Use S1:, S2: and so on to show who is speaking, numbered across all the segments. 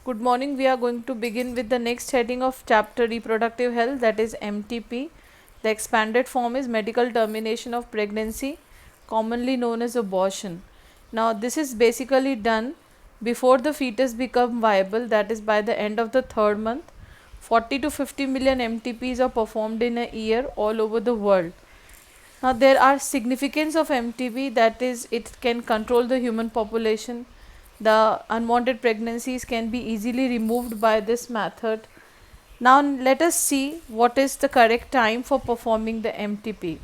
S1: Good morning. We are going to begin with the next heading of chapter reproductive health, that is MTP. The expanded form is medical termination of pregnancy, commonly known as abortion. Now this is basically done before the fetus become viable, that is by the end of the third month. 40 to 50 million MTPs are performed in a year all over the world. Now there are significance of MTP, that is it can control the human population. The unwanted pregnancies can be easily removed by this method. Now let us see what is the correct time for performing the MTP.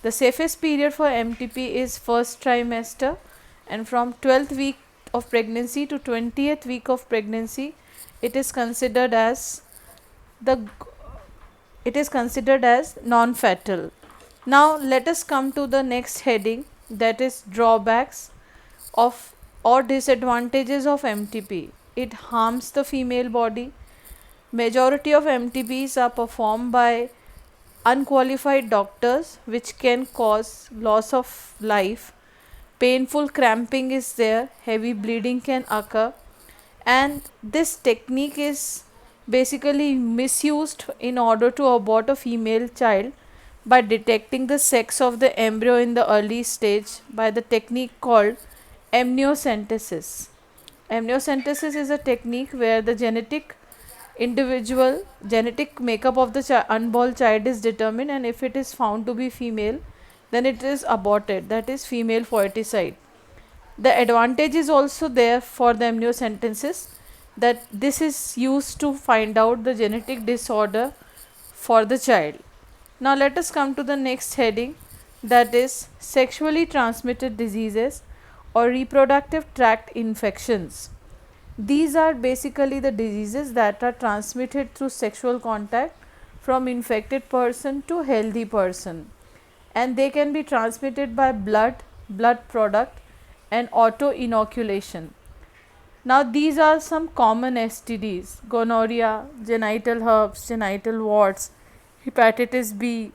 S1: The safest period for MTP is first trimester, and from 12th week of pregnancy to 20th week of pregnancy it is considered as the non-fatal. Now let us come to the next heading, that is drawbacks of or disadvantages of MTP. It harms the female body. Majority of MTPs are performed by unqualified doctors, which can cause loss of life. Painful cramping is there, heavy bleeding can occur, and this technique is basically misused in order to abort a female child by detecting the sex of the embryo in the early stage by the technique called amniocentesis. Amniocentesis is a technique where the genetic makeup of the unborn child is determined, and if it is found to be female, then it is aborted, that is female foeticide. The advantage is also there for the amniocentesis, that this is used to find out the genetic disorder for the child. Now let us come to the next heading, that is sexually transmitted diseases or reproductive tract infections. These are basically the diseases that are transmitted through sexual contact from infected person to healthy person, and they can be transmitted by blood product and auto inoculation. Now these are some common STDs: gonorrhea, genital herpes, genital warts, hepatitis B,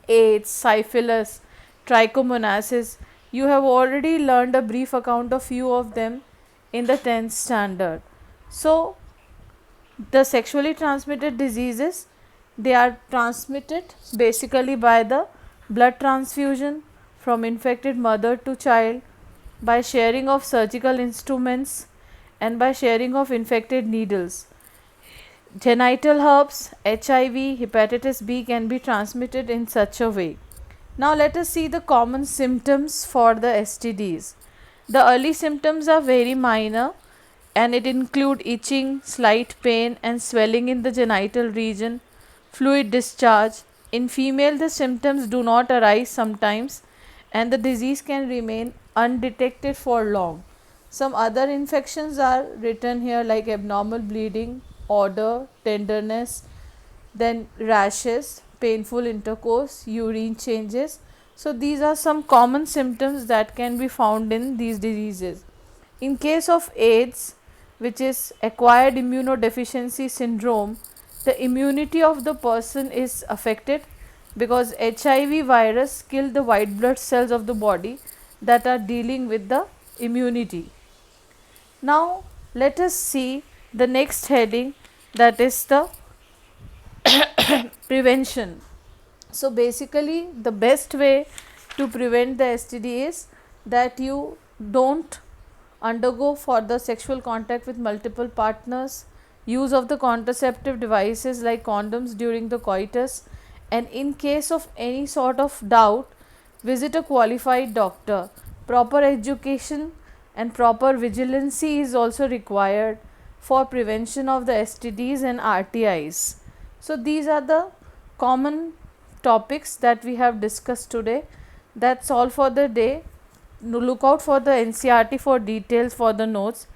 S1: AIDS, syphilis, trichomonasis. You have already learned a brief account of few of them in the 10th standard. So the sexually transmitted diseases, they are transmitted basically by the blood transfusion from infected mother to child, by sharing of surgical instruments, and by sharing of infected needles. Genital herpes, HIV, hepatitis B can be transmitted in such a way. Now let us see the common symptoms for the STDs. The early symptoms are very minor, and it include itching, slight pain and swelling in the genital region, fluid discharge. In female the symptoms do not arise sometimes, and the disease can remain undetected for long. Some other infections are written here, like abnormal bleeding, odor, tenderness, then rashes, painful intercourse, urine changes. So these are some common symptoms that can be found in these diseases. In case of AIDS, which is acquired immunodeficiency syndrome, the immunity of the person is affected because HIV virus kill the white blood cells of the body that are dealing with the immunity. Now let us see the next heading, that is the prevention. So basically the best way to prevent the STD is that you don't undergo for the sexual contact with multiple partners, use of the contraceptive devices like condoms during the coitus, and in case of any sort of doubt, visit a qualified doctor. Proper education and proper vigilancy is also required for prevention of the STDs and RTIs. So these are the common topics that we have discussed today. That's all for the day. Look out for the NCERT for details for the notes.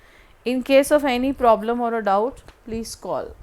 S1: In case of any problem or a doubt, please call.